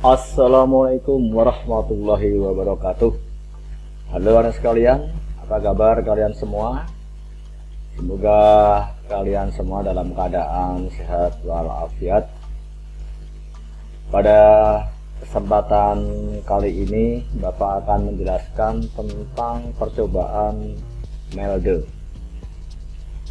Assalamualaikum warahmatullahi wabarakatuh. Halo anak sekalian, apa kabar kalian semua? Semoga kalian semua dalam keadaan sehat walafiat. Pada kesempatan kali ini Bapak akan menjelaskan tentang percobaan Melde.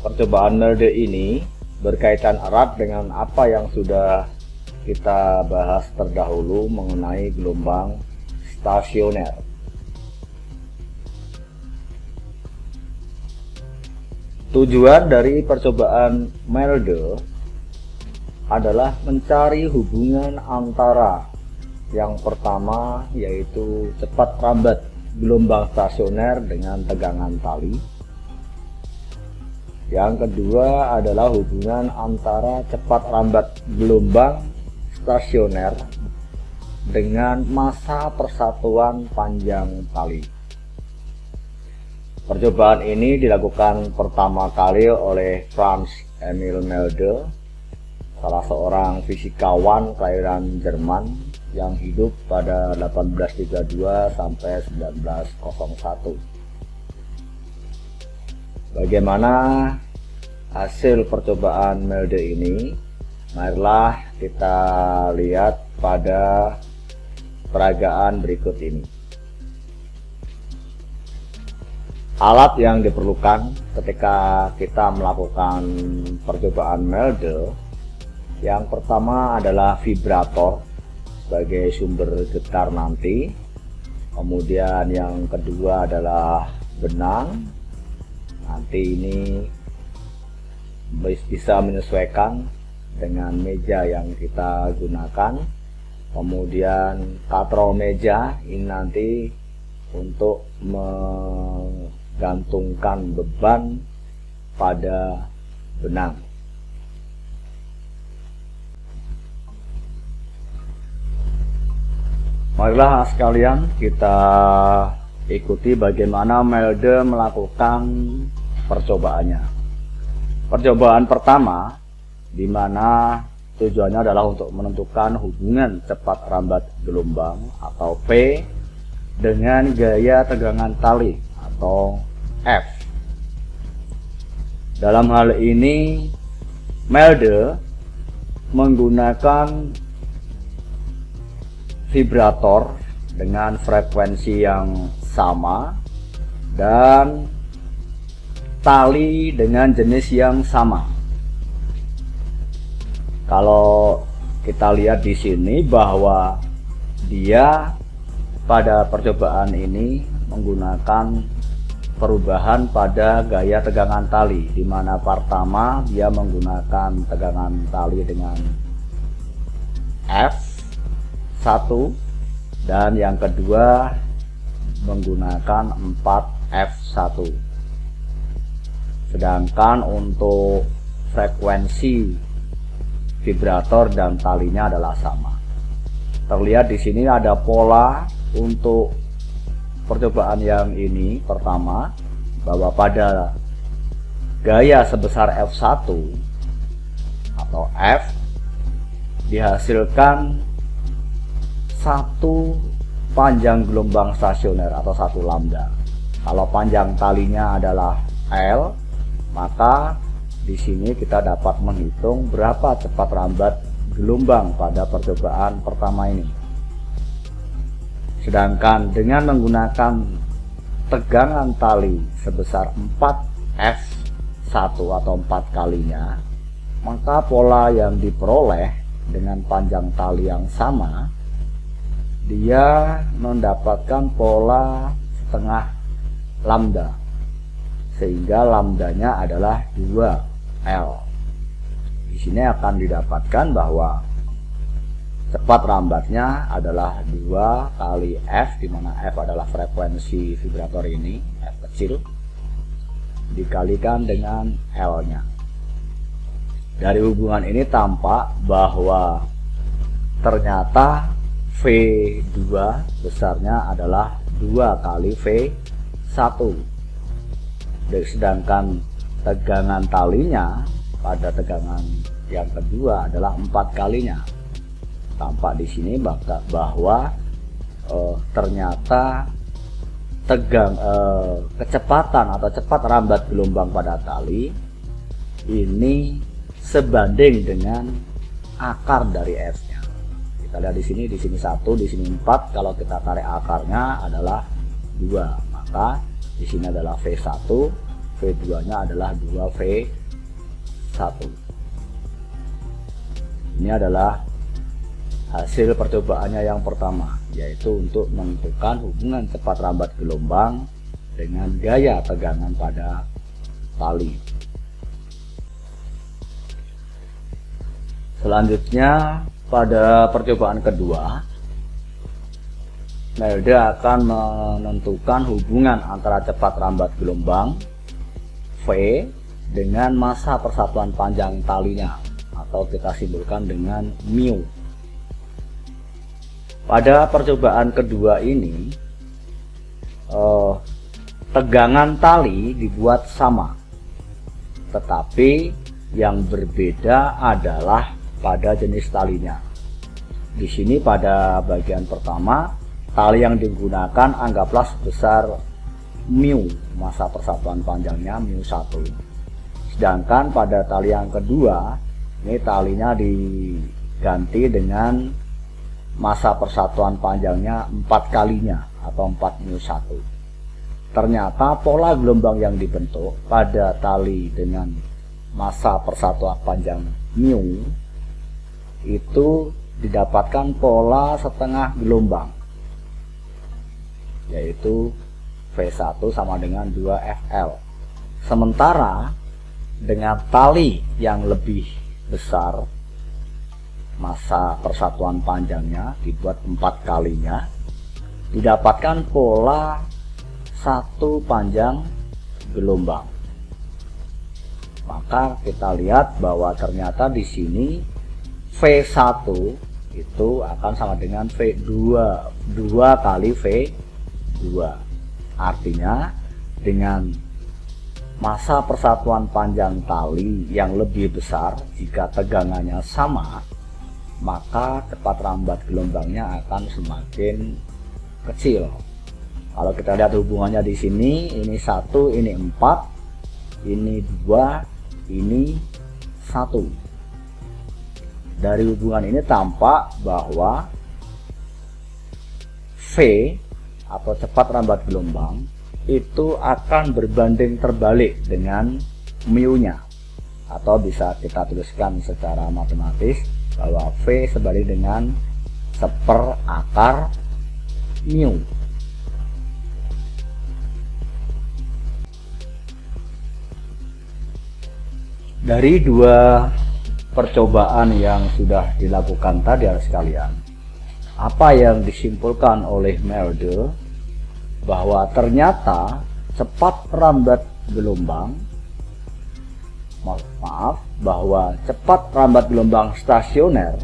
Percobaan Melde ini berkaitan erat dengan apa yang sudah kita bahas terdahulu mengenai gelombang stasioner. Tujuan dari percobaan Melde adalah mencari hubungan antara yang pertama yaitu cepat rambat gelombang stasioner dengan tegangan tali. Yang kedua adalah hubungan antara cepat rambat gelombang stasioner dengan massa persatuan panjang tali. Percobaan ini dilakukan pertama kali oleh Franz Emil Melde, salah seorang fisikawan kelahiran Jerman yang hidup pada 1832 sampai 1901. Bagaimana hasil percobaan Melde ini? Marilah kita lihat pada peragaan berikut ini. Alat yang diperlukan ketika kita melakukan percobaan Melde, yang pertama adalah vibrator sebagai sumber getar nanti. Kemudian yang kedua adalah benang. Nanti ini bisa menyesuaikan dengan meja yang kita gunakan. Kemudian katrol meja ini nanti untuk menggantungkan beban pada benang. Marilah sekalian kita ikuti bagaimana Melde melakukan percobaannya. Percobaan pertama, di mana tujuannya adalah untuk menentukan hubungan cepat rambat gelombang atau P dengan gaya tegangan tali atau F. Dalam hal ini Melde menggunakan vibrator dengan frekuensi yang sama dan tali dengan jenis yang sama. Kalau kita lihat di sini bahwa dia pada percobaan ini menggunakan perubahan pada gaya tegangan tali, di mana pertama dia menggunakan tegangan tali dengan F1 dan yang kedua menggunakan 4F1. Sedangkan untuk frekuensi vibrator dan talinya adalah sama. Terlihat di sini ada pola untuk percobaan yang ini. Pertama, bahwa pada gaya sebesar F1 atau F dihasilkan satu panjang gelombang stasioner atau satu lambda. Kalau panjang talinya adalah L, maka di sini kita dapat menghitung berapa cepat rambat gelombang pada percobaan pertama ini. Sedangkan dengan menggunakan tegangan tali sebesar 4F1 atau 4 kalinya, maka pola yang diperoleh dengan panjang tali yang sama, dia mendapatkan pola setengah lambda, sehingga lambdanya adalah 2L. Di sini akan didapatkan bahwa cepat rambatnya adalah 2 kali F, di mana F adalah frekuensi vibrator ini, F kecil, dikalikan dengan L-nya. Dari hubungan ini tampak bahwa ternyata V2 besarnya adalah 2 kali V1. Sedangkan tegangan talinya pada tegangan yang kedua adalah 4 kalinya. tampak di sini bahwa ternyata kecepatan atau cepat rambat gelombang pada tali ini sebanding dengan akar dari F-nya. Kita lihat di sini 1, di sini 4. Kalau kita tarik akarnya adalah 2, maka di sini adalah V1, V2-nya adalah 2V1. Ini adalah hasil percobaannya yang pertama, yaitu untuk menentukan hubungan cepat rambat gelombang dengan gaya tegangan pada tali. Selanjutnya pada percobaan kedua, Melde akan menentukan hubungan antara cepat rambat gelombang V dengan massa persatuan panjang talinya, atau kita simpulkan dengan mu. Pada percobaan kedua ini tegangan tali dibuat sama, tetapi yang berbeda adalah pada jenis talinya. Di sini pada bagian pertama, tali yang digunakan anggaplah sebesar mu, massa persatuan panjangnya mu1. Sedangkan pada tali yang kedua, ini talinya diganti dengan massa persatuan panjangnya 4 kalinya atau 4 mu1. Ternyata pola gelombang yang dibentuk pada tali dengan massa persatuan panjang mu itu didapatkan pola setengah gelombang, yaitu V1 sama dengan 2FL. Sementara dengan tali yang lebih besar, massa persatuan panjangnya dibuat 4 kalinya, didapatkan pola 1 panjang gelombang. Maka kita lihat bahwa ternyata di sini V1 itu akan sama dengan V2, 2 kali V2. Artinya dengan massa persatuan panjang tali yang lebih besar, jika tegangannya sama, maka cepat rambat gelombangnya akan semakin kecil. Kalau kita lihat hubungannya di sini, ini 1, ini 4, ini 2, ini 1. Dari hubungan ini tampak bahwa V atau cepat rambat gelombang itu akan berbanding terbalik dengan mu-nya, atau bisa kita tuliskan secara matematis bahwa V sebalik dengan 1/4 akar mu. Dari dua percobaan yang sudah dilakukan tadi sekalian, apa yang disimpulkan oleh Melde bahwa ternyata cepat rambat gelombang bahwa cepat rambat gelombang stasioner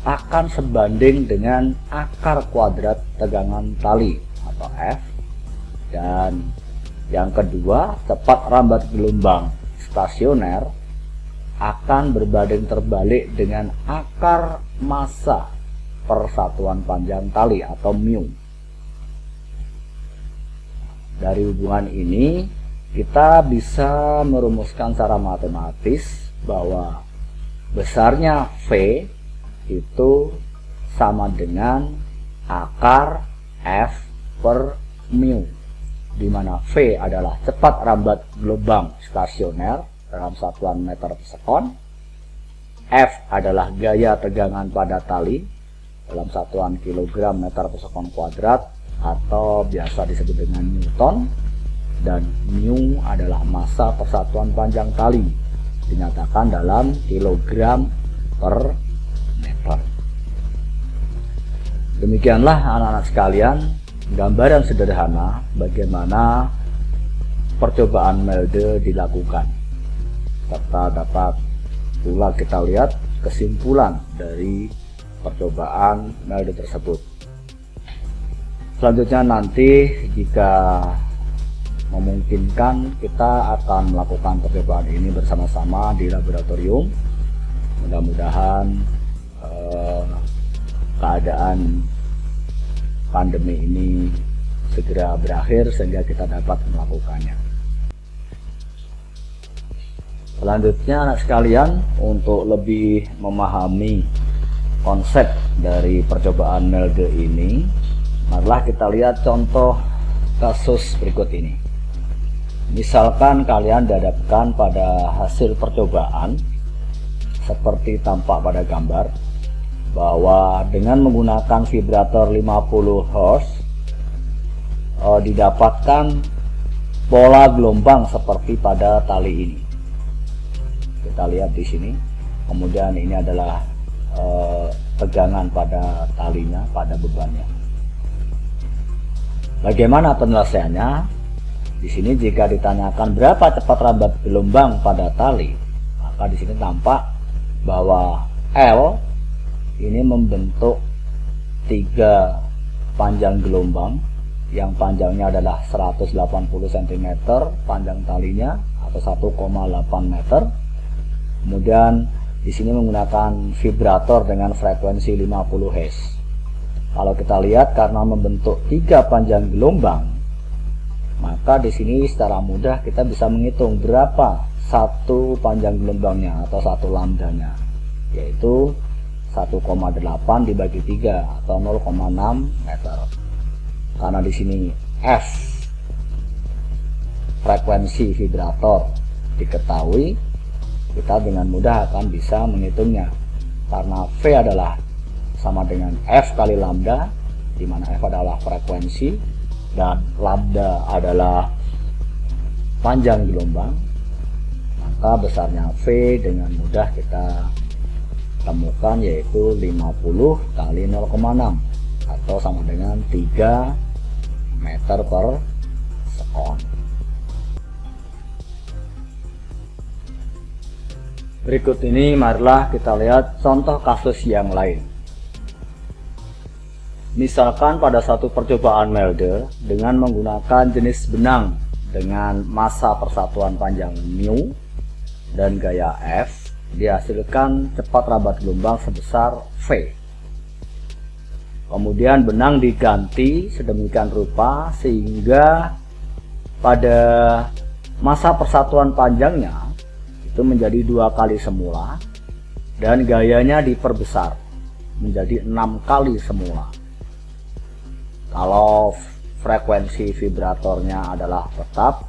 akan sebanding dengan akar kuadrat tegangan tali atau F, dan yang kedua, cepat rambat gelombang stasioner akan berbanding terbalik dengan akar massa persatuan panjang tali atau mu. Dari hubungan ini kita bisa merumuskan secara matematis bahwa besarnya V itu sama dengan akar F per mu, di mana V adalah cepat rambat gelombang stasioner dalam satuan meter per sekon, F adalah gaya tegangan pada tali dalam satuan kilogram meter per sekon kuadrat atau biasa disebut dengan Newton, dan mu adalah massa persatuan panjang tali dinyatakan dalam kilogram per meter. Demikianlah anak-anak sekalian, gambaran sederhana bagaimana percobaan Melde dilakukan, serta dapat pula kita lihat kesimpulan dari percobaan Melde tersebut. Selanjutnya nanti jika memungkinkan kita akan melakukan percobaan ini bersama-sama di laboratorium. Mudah-mudahan keadaan pandemi ini segera berakhir sehingga kita dapat melakukannya. Selanjutnya anak sekalian, untuk lebih memahami konsep dari percobaan Melde ini, marilah kita lihat contoh kasus berikut ini. Misalkan kalian dihadapkan pada hasil percobaan seperti tampak pada gambar, bahwa dengan menggunakan vibrator 50 Hz didapatkan pola gelombang seperti pada tali ini. Kita lihat di sini. Kemudian ini adalah tegangan pada talinya, pada bebannya. Bagaimana penyelesaiannya? Di sini jika ditanyakan berapa cepat rambat gelombang pada tali, maka di sini tampak bahwa L ini membentuk 3 panjang gelombang, yang panjangnya adalah 180 cm panjang talinya atau 1,8 meter. Kemudian di sini menggunakan vibrator dengan frekuensi 50 Hz. Kalau kita lihat, karena membentuk 3 panjang gelombang, maka di sini secara mudah kita bisa menghitung berapa satu panjang gelombangnya atau satu lambdanya, yaitu 1,8 dibagi 3 atau 0,6 meter. Karena di sini F frekuensi vibrator diketahui, kita dengan mudah akan bisa menghitungnya. Karena V adalah sama dengan F kali lambda, di mana F adalah frekuensi dan lambda adalah panjang gelombang, maka besarnya V dengan mudah kita temukan, yaitu 50 kali 0,6 atau sama dengan 3 meter per sekon. Berikut ini marilah kita lihat contoh kasus yang lain. Misalkan pada satu percobaan Melde dengan menggunakan jenis benang dengan massa persatuan panjang mu dan gaya F, dihasilkan cepat rambat gelombang sebesar V. Kemudian benang diganti sedemikian rupa sehingga pada massa persatuan panjangnya itu menjadi 2 kali semula dan gayanya diperbesar menjadi 6 kali semula. Kalau frekuensi vibratornya adalah tetap,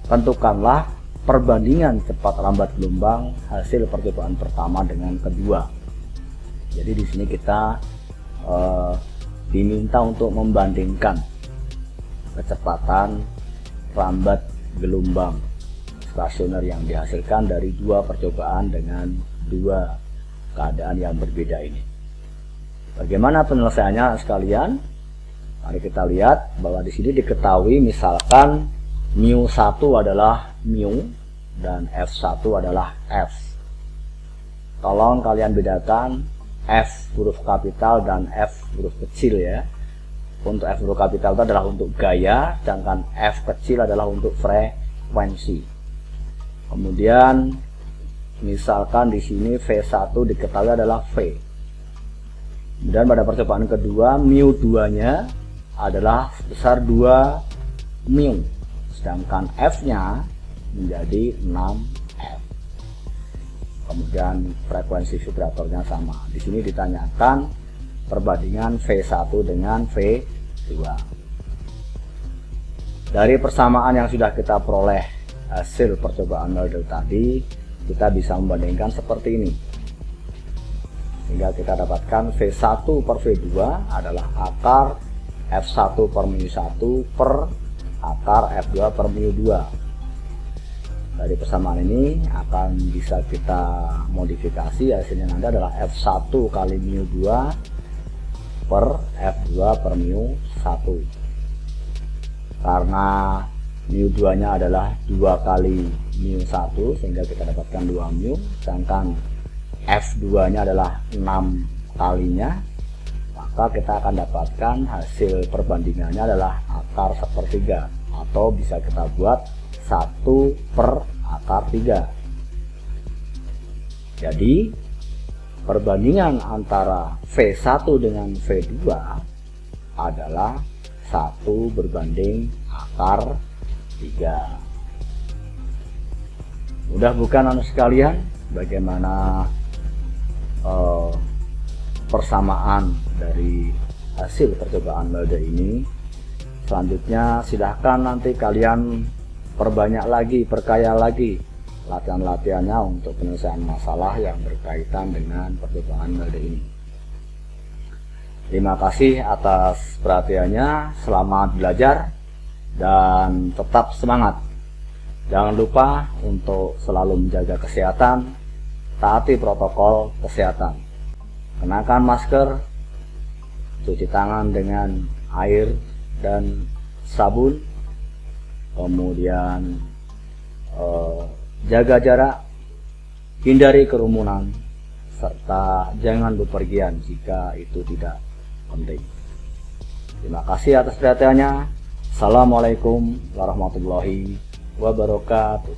tentukanlah perbandingan cepat rambat gelombang hasil percobaan pertama dengan kedua. Jadi di sini kita diminta untuk membandingkan kecepatan rambat gelombang stasioner yang dihasilkan dari 2 percobaan dengan 2 keadaan yang berbeda ini. Bagaimana penyelesaiannya sekalian? Mari kita lihat bahwa di sini diketahui misalkan mu1 adalah mu dan F1 adalah F. Tolong kalian bedakan F huruf kapital dan F huruf kecil ya. Untuk F huruf kapital itu adalah untuk gaya, sedangkan F kecil adalah untuk frekuensi. Kemudian misalkan di sini V1 diketahui adalah V. Dan pada percobaan kedua mu2-nya adalah sebesar 2 mu, sedangkan F-nya menjadi 6F. Kemudian frekuensi vibratornya sama. Di sini ditanyakan perbandingan V1 dengan V2. Dari persamaan yang sudah kita peroleh hasil percobaan Melde tadi, kita bisa membandingkan seperti ini, sehingga kita dapatkan V1 per V2 adalah akar F1 per mu1 per akar F2 per mu2. Dari persamaan ini akan bisa kita modifikasi, hasilnya nanti adalah F1 kali mu2 per F2 per mu1. Karena mu2 nya adalah 2 kali mu1 sehingga kita dapatkan 2 mu, sedangkan F2 nya adalah 6 kalinya, maka kita akan dapatkan hasil perbandingannya adalah akar sepertiga, atau bisa kita buat 1 per akar 3. Jadi perbandingan antara V1 dengan V2 adalah 1 berbanding akar 3. Mudah bukan anak sekalian bagaimana persamaan dari hasil percobaan Melda ini. Selanjutnya silahkan nanti kalian perbanyak lagi, perkaya lagi latihan-latihannya untuk penyelesaian masalah yang berkaitan dengan percobaan Melda ini. Terima kasih atas perhatiannya, selamat belajar dan tetap semangat. Jangan lupa untuk selalu menjaga kesehatan, taati protokol kesehatan. Kenakan masker, cuci tangan dengan air dan sabun, kemudian jaga jarak, hindari kerumunan, serta jangan bepergian jika itu tidak penting. Terima kasih atas perhatiannya. Assalamualaikum warahmatullahi wabarakatuh.